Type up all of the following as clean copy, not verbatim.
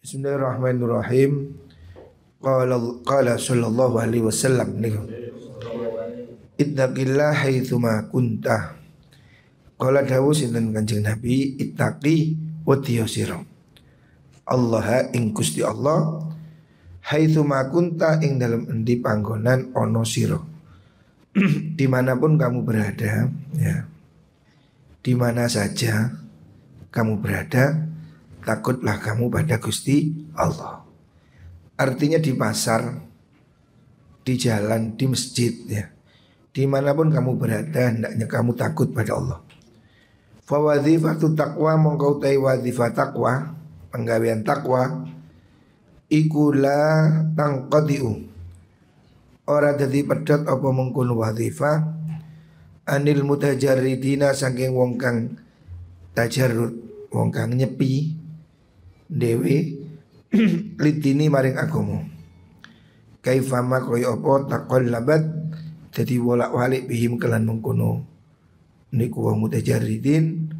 Bismillahirrahmanirrahim. Qala sallallahu alaihi wasallam niku. Ittaqillah haitsuma kunta. Qala dawuh sinten Kanjeng Nabi, ittaqi wadiya sira. Allah ing Gusti Allah haitsuma kunta ing dalam endi panggonan ana sira. Dimanapun kamu berada, ya. Di mana saja kamu berada, takutlah kamu pada Gusti Allah. Artinya di pasar, di jalan, di masjid, ya. Dimanapun kamu berada, hendaknya kamu takut pada Allah. Fa wadzifatu taqwa mongko utai wadzifah taqwa, penggawean taqwa iku la tangqadiu. Ora dadi pedhot apa mengkono wadzifah anil mutajarridina saking wong kang tajarrud, wong kang nyepi dewe lidini maring agama. Kaifama koyo apa taqallabat dadi wolak-walik bihim kelan mengkono niku wong mutajarridin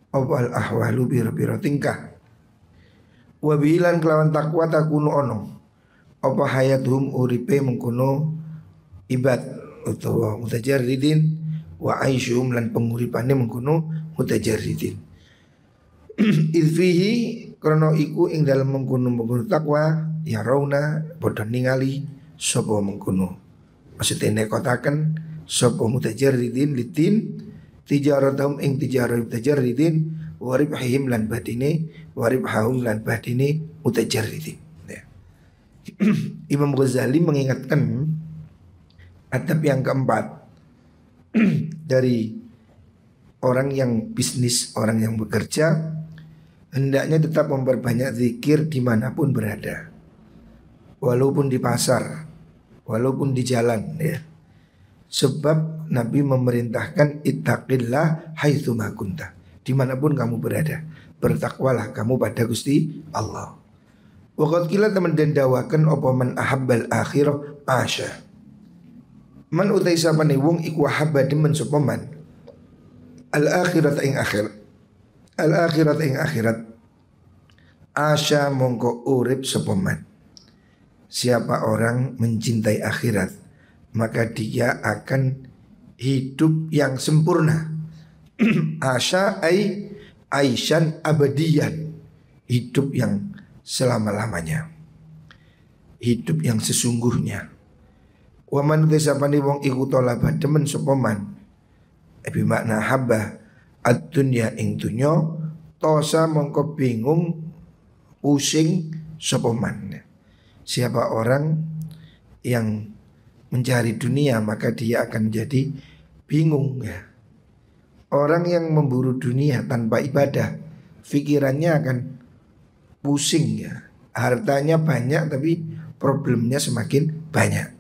apa al ahwalu bira-bira tingkah. Wa bilan kelawan takwa takunu ono apa hayatum uripe mengkono ibad utawa mutajarridin wa aisyum lan penguripane mengkono mutajarridin. Izfihi krono iku ing dalem mengkono takwa ya rauna padha ningali sapa mengkono. Maksudnya nekotaken sapa mutajarridin litin tijaratum ing tijarah mutajarridin waribhihim lan badine waribhahum lan badine mutajarridin. Ya. Imam Ghazali mengingatkan adab yang keempat dari orang yang bisnis, orang yang bekerja, hendaknya tetap memperbanyak zikir dimanapun berada, walaupun di pasar, walaupun di jalan, ya. Sebab Nabi memerintahkan ittaqillah haitsuma kunta. Dimanapun kamu berada, bertakwalah kamu pada Gusti Allah. Waqad qila teman den dawaken apa man ahabbal akhirah asya. Man utai sapane wong iku habba demen sapa man al akhirat ing akhir. Al akhirat ing akhirat asya mongko urip sapa man. Siapa orang mencintai akhirat, maka dia akan hidup yang sempurna. Asya ay aisyan abadiyan, hidup yang selama-lamanya, hidup yang sesungguhnya. Wa man tisapani wong iku talaba demen sapa man ebi makna habba ad-dunya ing dunya tosa mongko bingung pusing sapa man. Siapa orang yang mencari dunia maka dia akan menjadi bingung, ya. Orang yang memburu dunia tanpa ibadah pikirannya akan pusing, ya. Hartanya banyak tapi problemnya semakin banyak.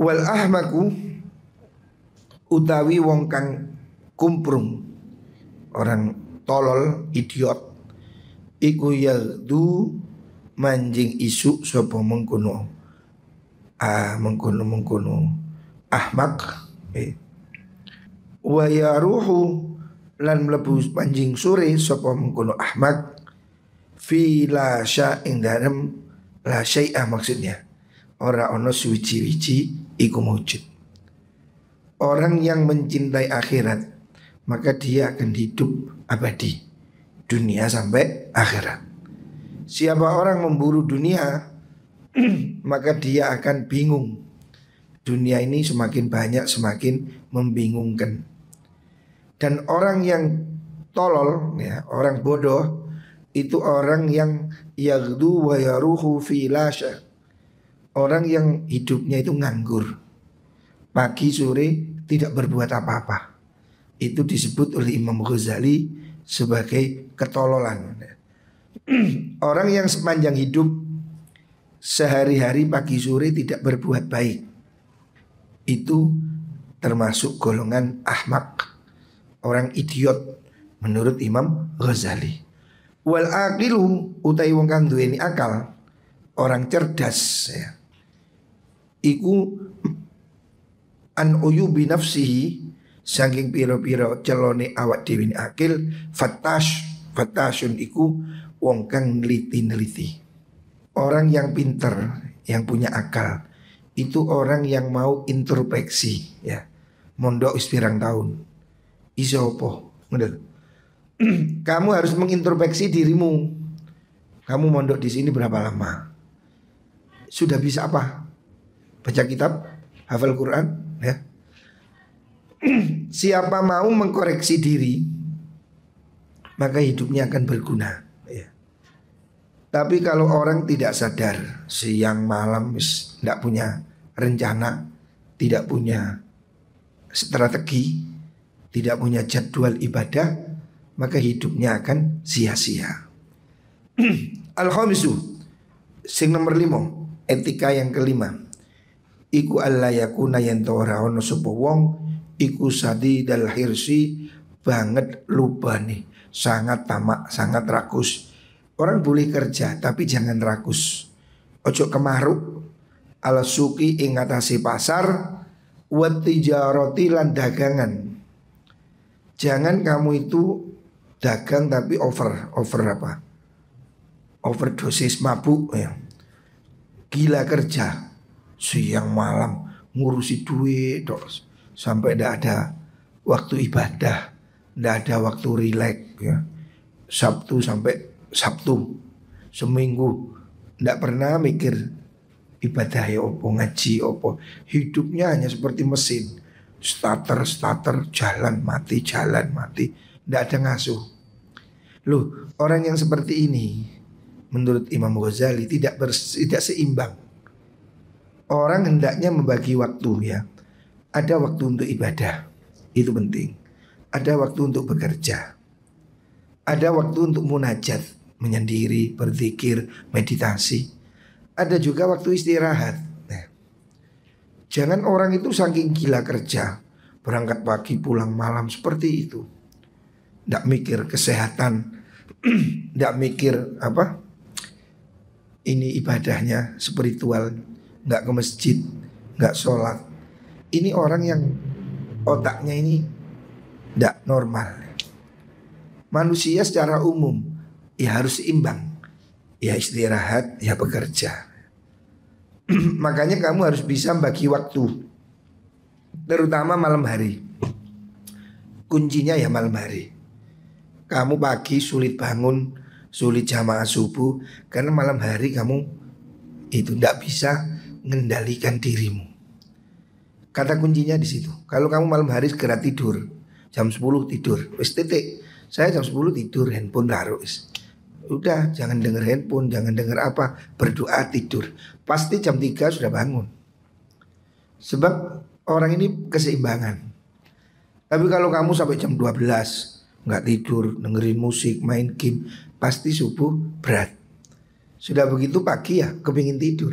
Wal ahmaku utawi wong kang kumprung, orang tolol, idiot, iku yaldu manjing isu sapa mengkono mengkono ahmak wa yaruhu lan mlebu panjing sore sapa mengkono ahmak fi la sya ing dalem la syai'ah, maksudnya ora ono suci-wici iku mujud. Orang yang mencintai akhirat maka dia akan hidup abadi, dunia sampai akhirat. Siapa orang memburu dunia maka dia akan bingung. Dunia ini semakin banyak semakin membingungkan. Dan orang yang tolol, ya, orang bodoh itu orang yang yaghdu wa yaruhu fi lasya. Orang yang hidupnya itu nganggur, pagi sore tidak berbuat apa-apa. Itu disebut oleh Imam Ghazali sebagai ketololan. Orang yang sepanjang hidup sehari-hari pagi sore tidak berbuat baik, itu termasuk golongan ahmak, orang idiot menurut Imam Ghazali. Wal aqilu utai wong kang duweni akal, orang cerdas, ya. Iku an uyubi nafsihi saking piro-piro celone awak dhewe akil fattasyun iku wong kang neliti-neliti. Orang yang pinter, yang punya akal, itu orang yang mau introspeksi ya. Mondok wis pirang tahun. Iso apa? Kamu harus mengintrospeksi dirimu. Kamu mondok di sini berapa lama? Sudah bisa apa? Baca kitab, hafal Quran ya. Siapa mau mengkoreksi diri, maka hidupnya akan berguna ya. Tapi kalau orang tidak sadar, siang malam tidak punya rencana, tidak punya strategi, tidak punya jadwal ibadah, maka hidupnya akan sia-sia. Al-khamisu, sing nomor 5, etika yang kelima. Iku alla yakuna yen ora ono sapa wong iku sadidal hirsi, banget lubane, sangat tamak, sangat rakus. Orang boleh kerja tapi jangan rakus. Ojo kemaruk ala suki ing atase pasar, wa tijarati lan dagangan. Jangan kamu itu dagang tapi over apa? Overdosis mabuk ya. Gila kerja siang malam ngurusi duit sampai tidak ada waktu ibadah, tidak ada waktu rileks ya. Sabtu sampai Sabtu seminggu tidak pernah mikir ibadah ya opo, ngaji opo. Hidupnya hanya seperti mesin, starter jalan mati, tidak ada ngasuh. Loh, orang yang seperti ini menurut Imam Ghazali tidak seimbang. Orang hendaknya membagi waktu ya. Ada waktu untuk ibadah, itu penting. Ada waktu untuk bekerja. Ada waktu untuk munajat, menyendiri, berzikir, meditasi. Ada juga waktu istirahat. Nah, jangan orang itu saking gila kerja, berangkat pagi pulang malam seperti itu. Tidak mikir kesehatan, tidak mikir apa? Ini ibadahnya spiritual, nggak ke masjid, nggak sholat. Ini orang yang otaknya ini tidak normal. Manusia secara umum ya harus seimbang. Ya istirahat, ya bekerja. Makanya kamu harus bisa bagi waktu, terutama malam hari. Kuncinya ya malam hari. Kamu pagi sulit bangun, sulit jamaah subuh, karena malam hari kamu itu tidak bisa mengendalikan dirimu. Kata kuncinya di situ. Kalau kamu malam hari segera tidur, jam 10 tidur, wis titik. Saya jam 10 tidur, handphone taruh. Udah, jangan denger handphone, jangan denger apa, berdoa tidur. Pasti jam 3 sudah bangun. Sebab orang ini keseimbangan. Tapi kalau kamu sampai jam 12 nggak tidur, dengerin musik, main game, pasti subuh berat. Sudah begitu pagi ya kepingin tidur.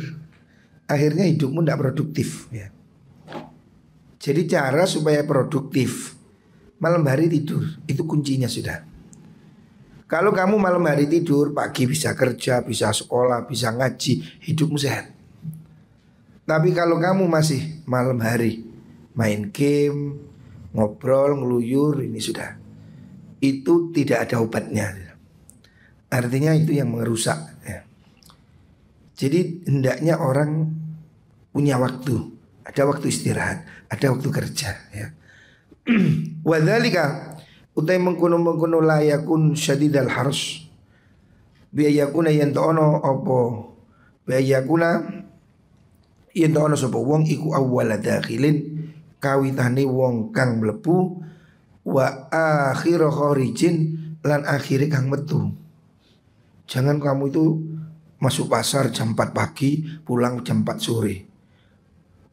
Akhirnya hidupmu tidak produktif ya. Jadi cara supaya produktif, malam hari tidur, itu kuncinya sudah. Kalau kamu malam hari tidur, pagi bisa kerja, bisa sekolah, bisa ngaji, hidupmu sehat. Tapi kalau kamu masih malam hari main game, ngobrol, ngeluyur, ini sudah, itu tidak ada obatnya. Artinya itu yang merusak ya. Jadi hendaknya orang punya waktu, ada waktu istirahat, ada waktu kerja ya. Wadzalika utai mengkono layakun syadidal harus biayakuna yen ono opo biayakuna yen ono sapa wong iku awwala dakhilin kawitane wong kang mlebu wa akhir kharijin lan akhire kang metu. Jangan kamu itu masuk pasar jam 4 pagi, pulang jam 4 sore.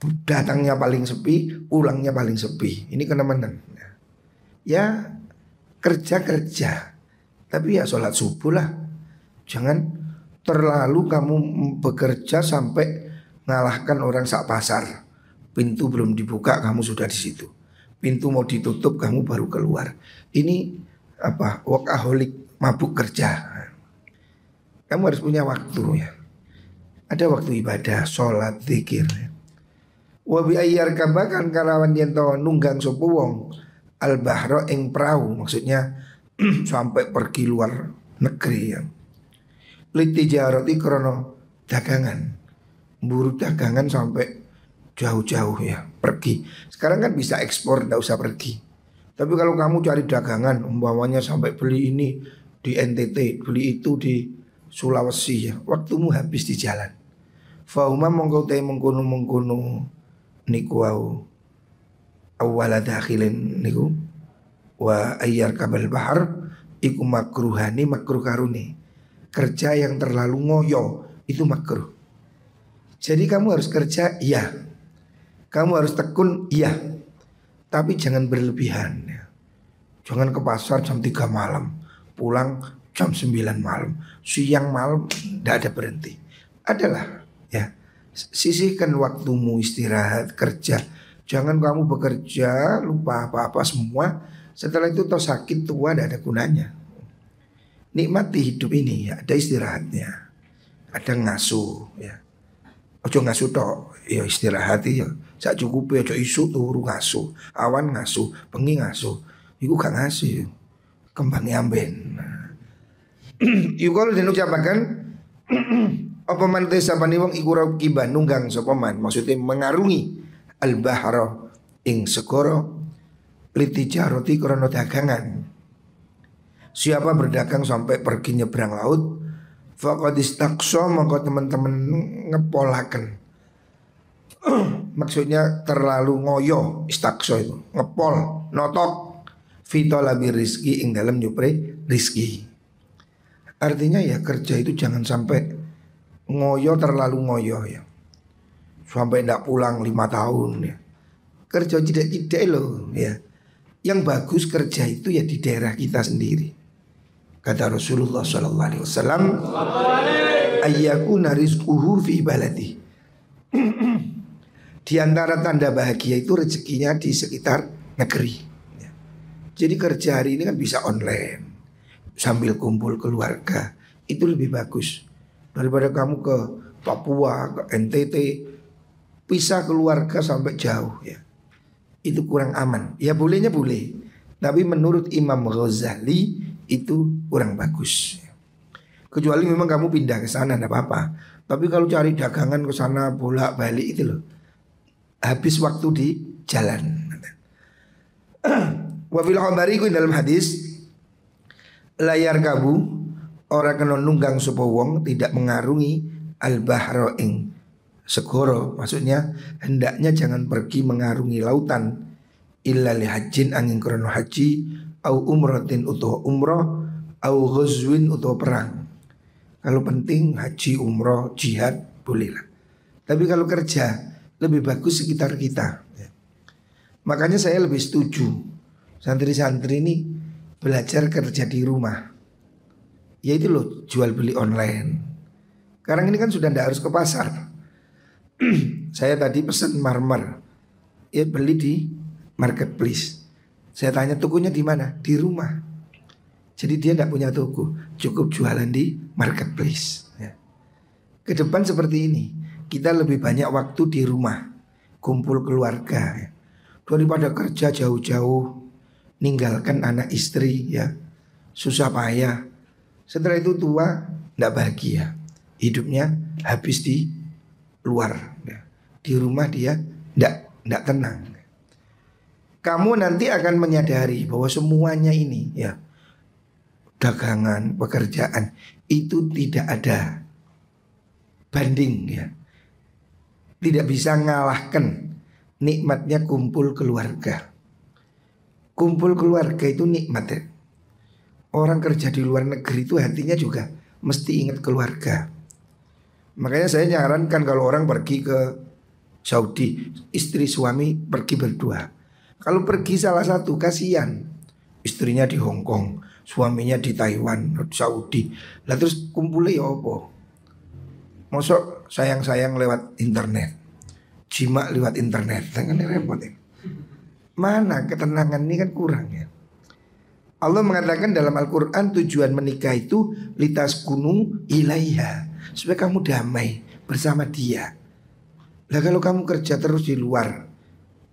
Datangnya paling sepi, pulangnya paling sepi. Ini kenemenan. Ya kerja, tapi ya sholat subuh lah. Jangan terlalu kamu bekerja sampai ngalahkan orang sak pasar. Pintu belum dibuka kamu sudah di situ. Pintu mau ditutup kamu baru keluar. Ini apa? Workaholic, mabuk kerja. Kamu harus punya waktu ya. Ada waktu ibadah, sholat, zikir. Wa bi ayyar kabakan kalawan yen to nunggang sapa wong al-bahra ing perahu, maksudnya sampai pergi luar negeri ya. litijarati krono dagangan, buru dagangan sampai jauh-jauh ya, pergi. Sekarang kan bisa ekspor, tidak usah pergi. Tapi kalau kamu cari dagangan, umpamanya sampai beli ini di NTT, beli itu di Sulawesi ya, waktumu habis di jalan. Fauma mongko te mengkono niku wau awala dakhilin niku wa ayyar kabal bahar iku makruhani makruh karuni. Kerja yang terlalu ngoyo itu makruh. Jadi kamu harus kerja, iya. Kamu harus tekun, iya. Tapi jangan berlebihan ya. Jangan ke pasar jam 3 malam, pulang jam 9 malam, siang malam, tidak ada berhenti. Adalah ya, sisihkan waktumu istirahat, kerja. Jangan kamu bekerja, lupa apa-apa semua. Setelah itu toh sakit tua, tidak ada gunanya. Nikmati hidup ini ya, ada istirahatnya, ada ngasuh ya. Ojo ngasuh tok, ya istirahat ya. Sak cukup ya, ojo isu turu ngasuh, awan ngasuh, bengi ngasuh. Iku gak ngasuh, kembang amben. Iku kalau diucapkan apa man tesapani wong iku raqiban nunggang sapa man, maksudnya mengarungi al-bahra ing segara litijarati krana dagangan. Siapa berdagang sampai pergi nyebrang laut, faqad istaqsa, maka teman-teman ngepolaken. Maksudnya terlalu ngoyo, istaqsa itu ngepol, notok fitolabi rizki ing dalam nyupre rizki. Artinya ya kerja itu jangan sampai ngoyo, terlalu ngoyo ya, sampai ndak pulang 5 tahun ya. Kerja tidak loh ya. Yang bagus kerja itu ya di daerah kita sendiri. Kata Rasulullah SAW, ayyakuna rizquhu fi baladi. Di antara tanda bahagia itu rezekinya di sekitar negeri. Jadi kerja hari ini kan bisa online, sambil kumpul keluarga. Itu lebih bagus daripada kamu ke Papua, ke NTT, pisah keluarga sampai jauh ya. Itu kurang aman. Ya bolehnya boleh, tapi menurut Imam Ghazali itu kurang bagus. Kecuali memang kamu pindah ke sana enggak apa-apa. Tapi kalau cari dagangan ke sana bolak-balik itu loh, habis waktu di jalan. Wa fil khabari ku dalam hadis, layar kabu ora kena nunggang sapa wong tidak mengarungi al-bahra ing segara. Maksudnya hendaknya jangan pergi mengarungi lautan illa li hajjin angin krono haji au umratin utawa umrah au ghazwin utawa perang. Kalau penting haji, umrah, jihad bolehlah. Tapi kalau kerja lebih bagus sekitar kita ya. Makanya saya lebih setuju santri-santri ini belajar kerja di rumah. Ya itu loh, jual beli online. Sekarang ini kan sudah tidak harus ke pasar. Saya tadi pesan marmer, ya beli di marketplace. Saya tanya tokonya di mana? Di rumah. Jadi dia tidak punya toko, cukup jualan di marketplace ya. Ke depan seperti ini, kita lebih banyak waktu di rumah, kumpul keluarga ya. Daripada kerja jauh-jauh, ninggalkan anak istri ya, susah payah. Setelah itu tua, tidak bahagia. Hidupnya habis di luar ya. Di rumah dia tidak tenang. Kamu nanti akan menyadari bahwa semuanya ini ya, dagangan, pekerjaan itu tidak ada banding ya. Tidak bisa ngalahkan nikmatnya kumpul keluarga. Kumpul keluarga itu nikmat ya. Orang kerja di luar negeri itu hatinya juga mesti ingat keluarga. Makanya saya nyarankan kalau orang pergi ke Saudi, istri suami pergi berdua. Kalau pergi salah satu kasihan, istrinya di Hong Kong, suaminya di Taiwan, Saudi. Lah terus kumpulnya ya apa? Mosok sayang-sayang lewat internet, jima lewat internet, kan repot ya. Mana ketenangan ini kan kurang ya. Allah mengatakan dalam Al-Quran tujuan menikah itu litas gunung ilaiha, supaya kamu damai bersama dia. Lah kalau kamu kerja terus di luar,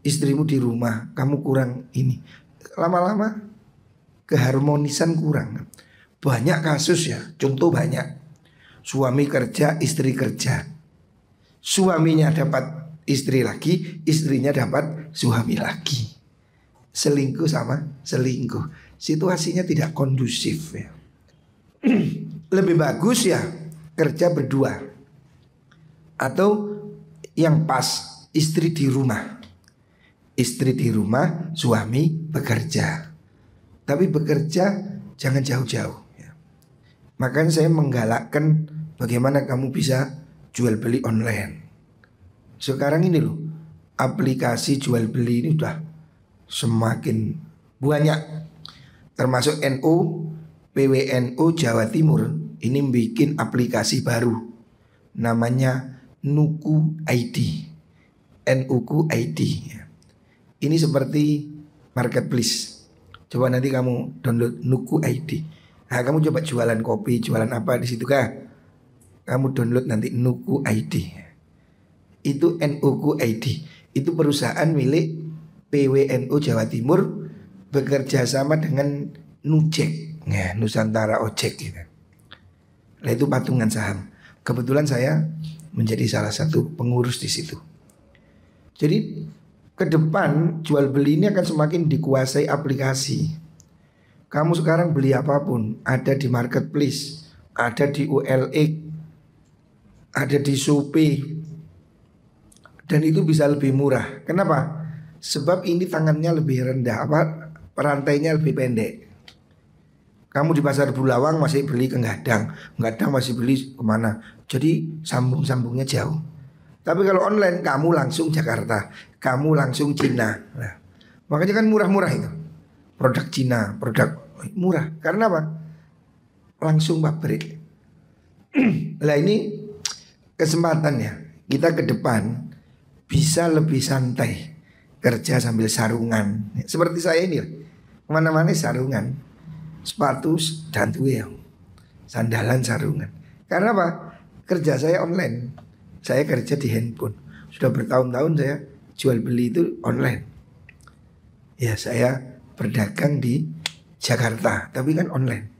istrimu di rumah, kamu kurang ini, lama-lama keharmonisan kurang. Banyak kasus ya, contoh banyak. Suami kerja, istri kerja. Suaminya dapat istri lagi, istrinya dapat suami lagi. Selingkuh sama selingkuh. Situasinya tidak kondusif ya. Lebih bagus ya kerja berdua. Atau yang pas, istri di rumah. Istri di rumah, suami bekerja. Tapi bekerja jangan jauh-jauh ya. Makanya saya menggalakkan bagaimana kamu bisa jual beli online. Sekarang ini loh, aplikasi jual beli ini udah semakin banyak. Termasuk NU, PWNU Jawa Timur ini bikin aplikasi baru. Namanya Nuku ID. NUku ID. Ini seperti marketplace. Coba nanti kamu download Nuku ID. Nah, kamu coba jualan kopi, jualan apa di situ kah? Kamu download nanti Nuku ID. Itu NUku ID. Itu perusahaan milik PWNU Jawa Timur bekerja sama dengan Nujek, ya, Nusantara Ojek gitu. Nah, itu patungan saham. Kebetulan saya menjadi salah satu pengurus di situ. Jadi ke depan jual beli ini akan semakin dikuasai aplikasi. Kamu sekarang beli apapun ada di marketplace, ada di OLX, ada di Shopee, dan itu bisa lebih murah. Kenapa? Sebab ini tangannya lebih rendah, perantainya lebih pendek. Kamu di pasar Bulawang masih beli ke Gadang, Gadang masih beli kemana. Jadi sambung-sambungnya jauh. Tapi kalau online kamu langsung Jakarta, kamu langsung Cina. Nah, makanya kan murah-murah itu. Produk Cina, produk murah. Karena apa? Langsung pabrik. Lah ini kesempatannya. Kita ke depan bisa lebih santai, kerja sambil sarungan. Seperti saya ini, kemana-mana sarungan. Sepatu dan tuil, sandalan sarungan. Karena apa? Kerja saya online. Saya kerja di handphone. Sudah bertahun-tahun saya jual beli itu online. Ya saya berdagang di Jakarta, tapi kan online.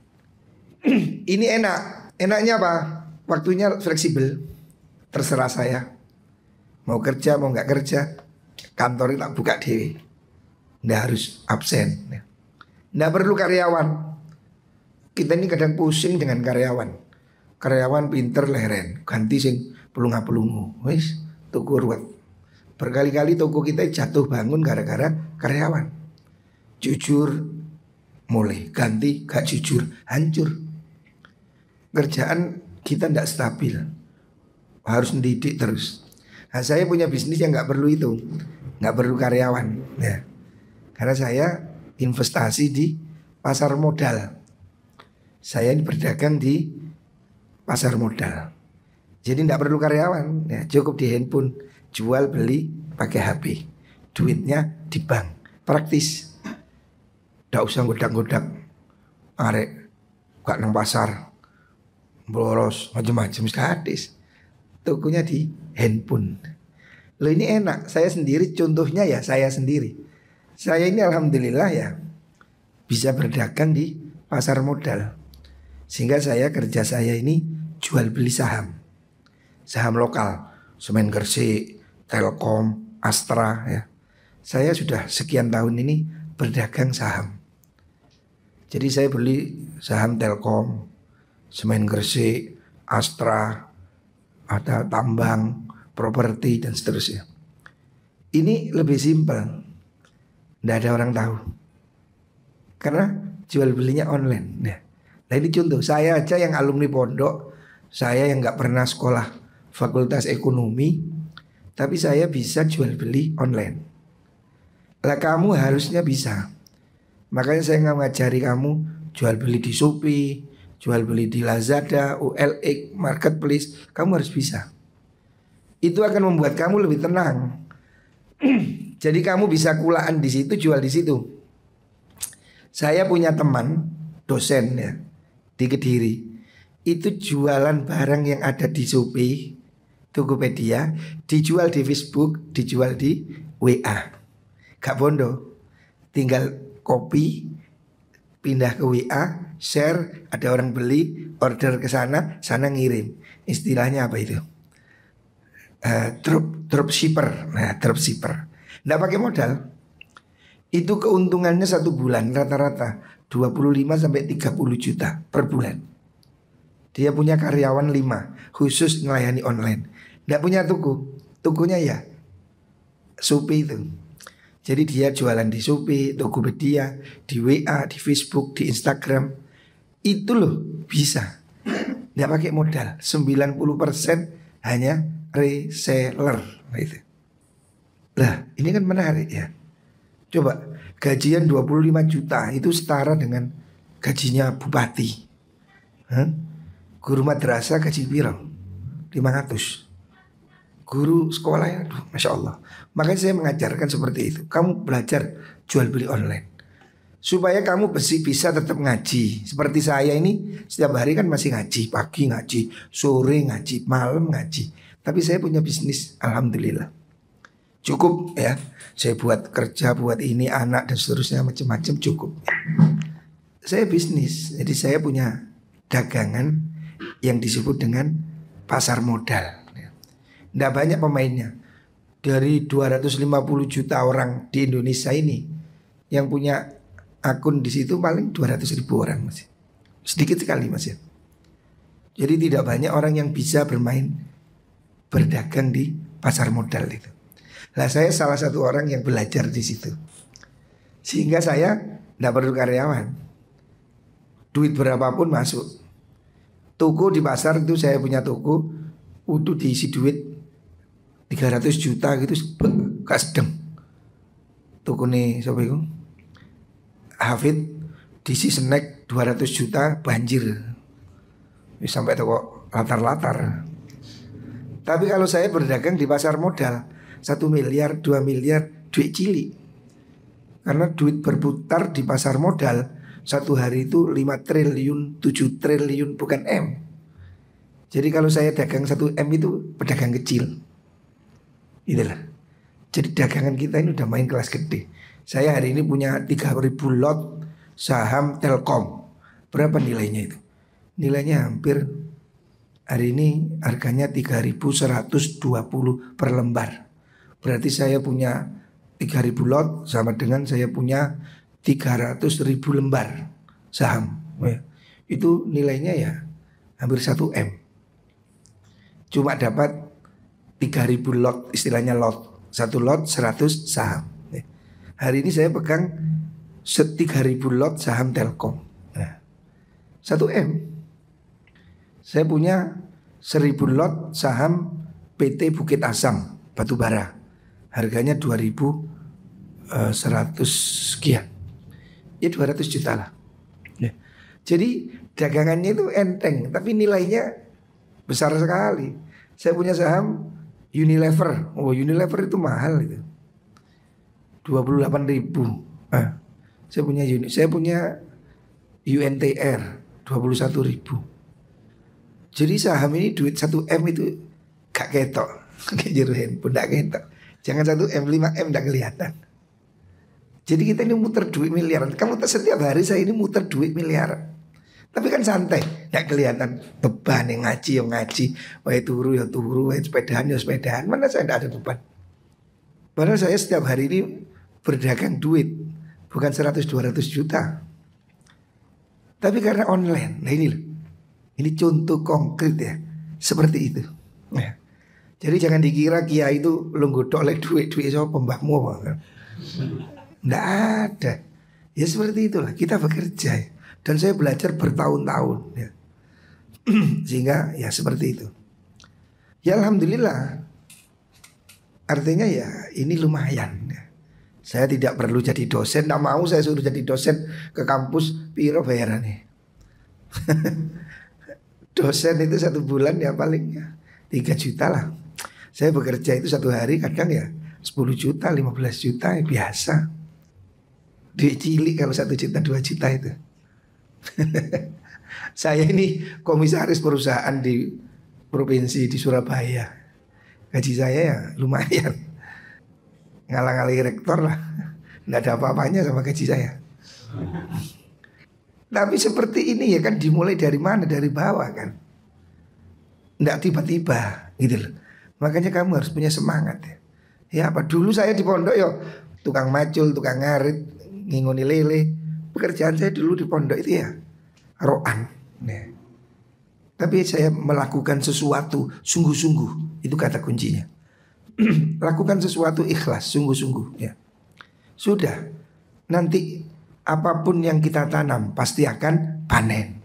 Ini enak. Enaknya apa? Waktunya fleksibel. Terserah saya. Mau kerja mau nggak kerja, kantornya tak buka dewe. Nggak harus absen. Nggak perlu karyawan. Kita ini kadang pusing dengan karyawan. Karyawan pinter leren, ganti sing pelunga-pelungu. Wis tuku ruwet. Berkali-kali toko kita jatuh bangun gara-gara karyawan. Jujur mulai ganti, gak jujur hancur. Kerjaan kita tidak stabil. Harus mendidik terus. Nah, saya punya bisnis yang gak perlu itu, gak perlu karyawan ya. Karena saya investasi di pasar modal. Saya ini berdagang di pasar modal. Jadi tidak perlu karyawan ya, cukup di handphone. Jual beli pakai HP. Duitnya di bank. Praktis. Tidak usah godak-godak arek gak nang pasar boros macam-macam gratis. Tokonya di handphone. Loh ini enak. Saya sendiri contohnya ya saya sendiri. Saya ini alhamdulillah ya bisa berdagang di pasar modal. Sehingga kerja saya ini jual beli saham. Saham lokal, Semen Gresik, Telkom, Astra ya. Saya sudah sekian tahun ini berdagang saham. Jadi saya beli saham Telkom, Semen Gresik, Astra, ada tambang, properti dan seterusnya. Ini lebih simpel. Tidak ada orang tahu. Karena jual belinya online. Nah ini contoh, saya aja yang alumni pondok, saya yang gak pernah sekolah fakultas ekonomi, tapi saya bisa jual beli online. Lah kamu harusnya bisa. Makanya saya ngajari kamu jual beli di Shopee, jual beli di Lazada, OLX, Marketplace. Kamu harus bisa. Itu akan membuat kamu lebih tenang. Jadi kamu bisa kulaan di situ, jual di situ. Saya punya teman dosen ya di Kediri. Itu jualan barang yang ada di Shopee, Tokopedia, dijual di Facebook, dijual di WA. Gak bondo. Tinggal copy, pindah ke WA, share, ada orang beli, order ke sana, sana ngirim. Istilahnya apa itu? Dropshipper. Nah, dropshipper. Nggak pakai modal. Itu keuntungannya 1 bulan rata-rata 25 sampai 30 juta per bulan. Dia punya karyawan 5 khusus melayani online. Nggak punya tuku. Tukunya ya Shopee itu. Jadi dia jualan di Shopee, Tokopedia, di WA, di Facebook, di Instagram. Itu loh bisa. Nggak pakai modal. 90% hanya reseller. Gitu. Lah ini kan menarik ya. Coba gajian 25 juta itu setara dengan gajinya bupati. Guru madrasah gaji piro? 500. Guru sekolah ya, aduh, Masya Allah. Makanya saya mengajarkan seperti itu. Kamu belajar jual beli online supaya kamu bisa tetap ngaji. Seperti saya ini setiap hari kan masih ngaji. Pagi ngaji, sore ngaji, malam ngaji. Tapi saya punya bisnis, alhamdulillah. Cukup ya. Saya buat kerja, buat ini, anak dan seterusnya macam-macam cukup. Saya bisnis, jadi saya punya dagangan yang disebut dengan pasar modal. Nggak banyak pemainnya. Dari 250 juta orang di Indonesia ini, yang punya akun di situ paling 200 ribu orang masih. Sedikit sekali masih. Jadi tidak banyak orang yang bisa berdagang di pasar modal itu. Lah saya salah satu orang yang belajar di situ. Sehingga saya tidak perlu karyawan. Duit berapapun masuk. Toko di pasar itu saya punya toko, udah diisi duit 300 juta gitu, gak sedeng. Toko nih siapa itu? Hafid diisi snack 200 juta banjir. Sampai toko latar-latar. Tapi kalau saya berdagang di pasar modal 1 miliar, 2 miliar duit cilik. Karena duit berputar di pasar modal satu hari itu 5 triliun, 7 triliun bukan M. Jadi kalau saya dagang 1 M itu pedagang kecil. Itulah. Jadi dagangan kita ini udah main kelas gede. Saya hari ini punya 3.000 lot saham Telkom. Berapa nilainya itu? Nilainya hampir hari ini harganya 3.120 per lembar. Berarti saya punya 3.000 lot sama dengan saya punya 300.000 lembar saham. Itu nilainya ya hampir 1 M. Cuma dapat 3.000 lot, istilahnya lot. 1 lot 100 saham. Hari ini saya pegang 3.000 lot saham Telkom. 1 M. Saya punya 1.000 lot saham PT Bukit Asam Batubara. Harganya 2.100 sekian. Ya 200 juta lah. Jadi dagangannya itu enteng, tapi nilainya besar sekali. Saya punya saham Unilever. Oh, Unilever itu mahal itu. 28.000. Saya punya UNTR 21.000. Jadi saham ini duit 1 M itu gak ketok. Kayak jero handphone gak ketok. Jangan 1 M, 5 M gak kelihatan. Jadi kita ini muter duit miliaran. Kamu setiap hari saya ini muter duit miliaran. Tapi kan santai, gak kelihatan beban yang ngaji, wae turu ya turu, wae sepedahan ya sepedahan. Mana saya gak ada beban. Padahal saya setiap hari ini berdagang duit, bukan 100-200 juta. Tapi karena online, nah ini loh. Ini contoh konkret ya, seperti itu. Ya. Jadi jangan dikira kiai itu lunggutok oleh duit sama pembahmu apa. Nggak ada. Ya seperti itulah, kita bekerja ya. Dan saya belajar bertahun-tahun ya. Sehingga ya seperti itu. Ya alhamdulillah. Artinya ya ini lumayan ya. Saya tidak perlu jadi dosen. Tidak mau saya suruh jadi dosen ke kampus. Piro bayarannya. Dosen itu 1 bulan ya paling ya 3 juta lah. Saya bekerja itu 1 hari kadang ya 10 juta, 15 juta ya biasa. Duit cilik kalau 1 juta, 2 juta itu. Saya ini komisaris perusahaan di provinsi di Surabaya. Gaji saya ya lumayan. Ngalang-ngalangi rektor lah. Nggak ada apa-apanya sama gaji saya. Tapi seperti ini ya kan dimulai dari mana? Dari bawah kan. Nggak tiba-tiba gitu loh. Makanya kamu harus punya semangat ya. Ya apa dulu saya di pondok yo tukang macul, tukang ngarit, ngingoni lele. Pekerjaan saya dulu di pondok itu ya roan. Nah. Tapi saya melakukan sesuatu sungguh-sungguh. Itu kata kuncinya. Lakukan sesuatu ikhlas, sungguh-sungguh ya. Sudah. Nanti apapun yang kita tanam pasti akan panen.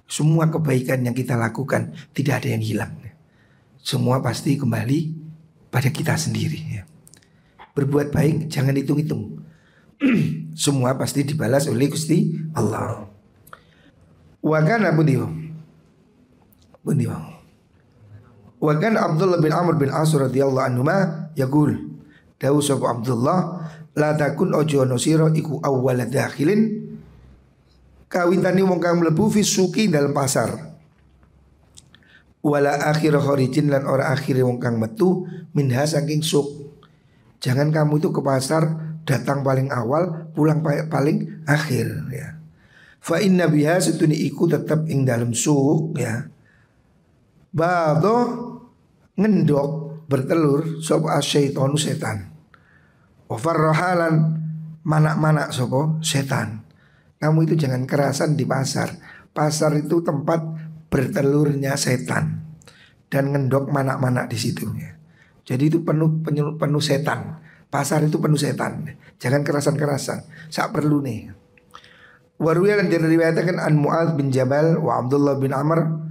Semua kebaikan yang kita lakukan tidak ada yang hilang. Semua pasti kembali pada kita sendiri ya. Berbuat baik jangan hitung-hitung. Semua pasti dibalas oleh Gusti Allah. Wa kana bundiwa. Wa kana Abdullah bin Amr bin As radhiyallahu anhuma yaqul dawu sapa Abdullah la takun ojo ono sira iku awwal dakhilin kawitane wong kang mlebu fi suki dalam pasar wala akhir kharijin lan ora akhire wong kang metu minha saking suk. Jangan kamu itu ke pasar datang paling awal, pulang paling akhir ya. Fa inna biha setuni iku tetep ing dalam suk ya. Bado ngendok bertelur sapa asyaitonu setan. Wa farrahalan manak-manak sapa setan. Kamu itu jangan kerasan di pasar. Pasar itu tempat bertelurnya setan dan ngendok manak-manak di situ ya. Jadi itu penuh setan. Pasar itu penuh setan. Jangan kerasan-kerasan. Sak perlu nih. Waruya dan diriwayatkan an Mu'adz bin Jabal wa Abdullah bin Amr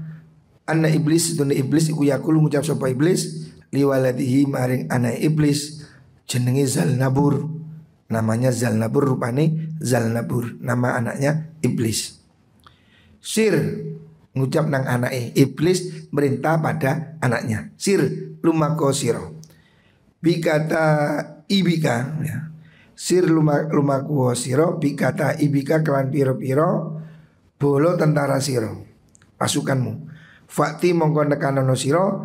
anna iblis dun iblis iku yaqulu ngucap sapa iblis liwaladihi maring anak iblis jenenge Zalnabur. Namanya Zalnabur, rupane Zalnabur, nama anaknya iblis. Sir ngucap nang anake iblis merintah pada anaknya. Sir lumako siro bikata ibika ya. Sir lumaku siro bikata ibika kelan piro-piro bolo tentara siro pasukanmu. Fakti mongko nekanono siro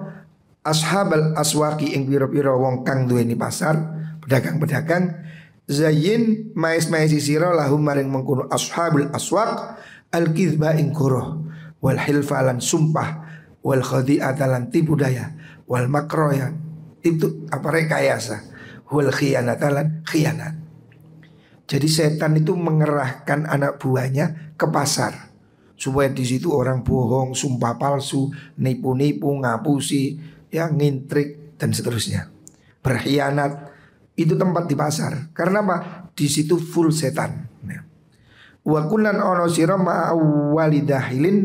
ashabal aswaki ing piro-piro wong kang duweni pasar, pedagang-pedagang. Zayin mais-maisi siro lahum maring mengkono ashabul aswaq al-kizba ing kuroh wal hilfalan sumpah wal khadi'atalan tipu daya wal makroyan itu apa rekayasa wal khianatalan khianat. Jadi setan itu mengerahkan anak buahnya ke pasar supaya di situ orang bohong, sumpah palsu, nipu-nipu, ngapusi, ya ngintrik dan seterusnya. Berkhianat. Itu tempat di pasar. Karena apa? Di situ full setan. Wa kullan ono sira ma'awalidahilin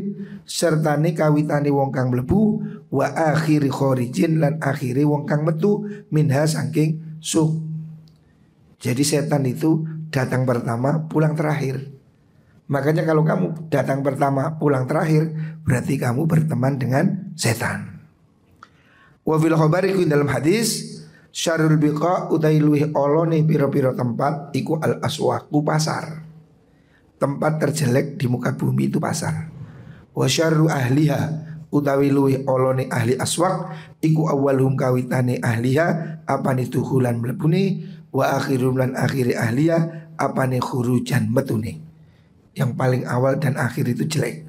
sertane kawitane wong kang mlebu wa akhiri kharijin lan akhiri wong kang metu minha saking suk. Jadi setan itu datang pertama, pulang terakhir. Makanya kalau kamu datang pertama, pulang terakhir, berarti kamu berteman dengan setan. Wa fil khabari dalam hadis syarul biqa utai luih olone piro-piro tempat iku al aswaqu pasar. Tempat terjelek di muka bumi itu pasar. Wa syarru ahliha utawi luih olone ahli aswaq iku awalhum kawitane ahliha apane duhulan mlebune wa akhirum lan akhiri ahliha apane khurujan metune. Yang paling awal dan akhir itu jelek.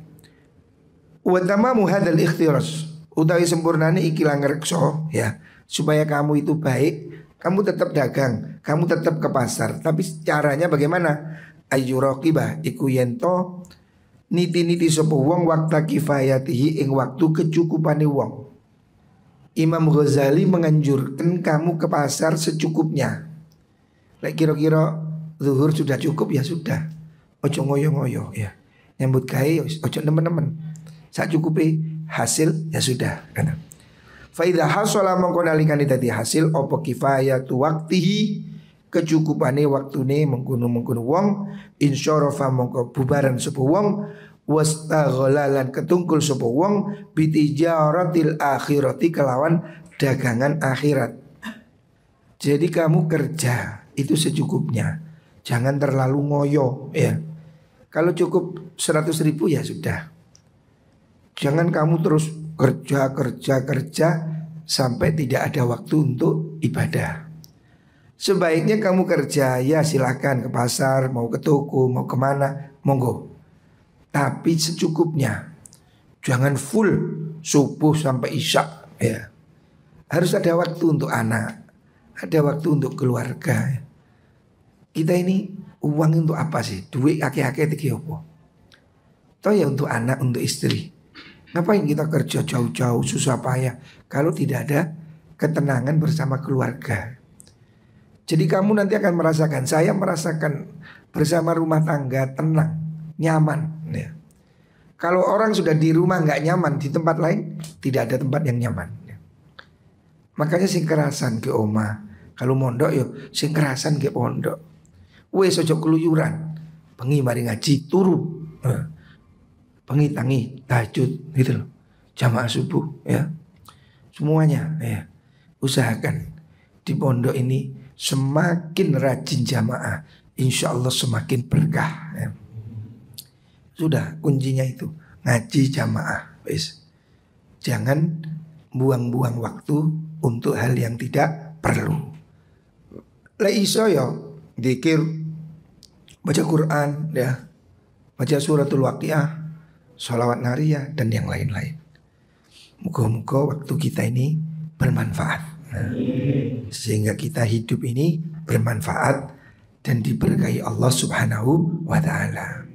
Wa tamamu hadzal ikhtiras utawi sempurnane iki langrekso ya. Supaya kamu itu baik, kamu tetap dagang, kamu tetap ke pasar. Tapi caranya bagaimana? Ayyuraqibah iku yento niti-niti sapa wong waktu kifayatihi ing waktu kecukupane wong. Imam Ghazali menganjurkan kamu ke pasar secukupnya. Lek kira-kira zuhur sudah cukup ya sudah. Ojo ngoyo-ngoyo ya. Nyambut gawe ojo nemen-nemen. Sak cukupe hasil ya sudah kan. Fa idza hasala mongko nalikane dadi hasil apa kifayatu waqtihi kecukupane waktune mengkono-mengkono wong insyarafa mongko bubaran sapa wong wastaghalalan ketungkul sapa wong bitijaratil akhirati kelawan dagangan akhirat. Jadi kamu kerja itu secukupnya. Jangan terlalu ngoyo ya. Kalau cukup 100.000 ya sudah. Jangan kamu terus kerja sampai tidak ada waktu untuk ibadah. Sebaiknya kamu kerja ya silahkan ke pasar, mau ke toko, mau kemana, monggo. tapi secukupnya. Jangan full subuh sampai isya ya. Harus ada waktu untuk anak, ada waktu untuk keluarga. Kita ini uang untuk apa sih? Duit akeh-akeh iki opo? Toh ya untuk anak, untuk istri. Ngapain kita kerja jauh-jauh susah payah kalau tidak ada ketenangan bersama keluarga? Jadi kamu nanti akan merasakan, saya merasakan bersama rumah tangga tenang, nyaman ya. Kalau orang sudah di rumah nggak nyaman, di tempat lain tidak ada tempat yang nyaman ya. Makanya sing kerasan ke oma. Kalau mondok yo sing kerasan ke pondok. Wes ojo keluyuran. Bengi mari ngaji turu. Bengi tangi tahajud gitu loh. Jamaah subuh ya. Semuanya ya. Usahakan di pondok ini semakin rajin jamaah, insya Allah semakin berkah ya. Sudah kuncinya itu ngaji jamaah wes. Jangan buang-buang waktu untuk hal yang tidak perlu. La iso yo zikir, baca Quran ya, baca suratul Waqiah, sholawat nariyah dan yang lain-lain. Moga-moga waktu kita ini bermanfaat, sehingga kita hidup ini bermanfaat dan diberkahi Allah Subhanahu wa ta'ala.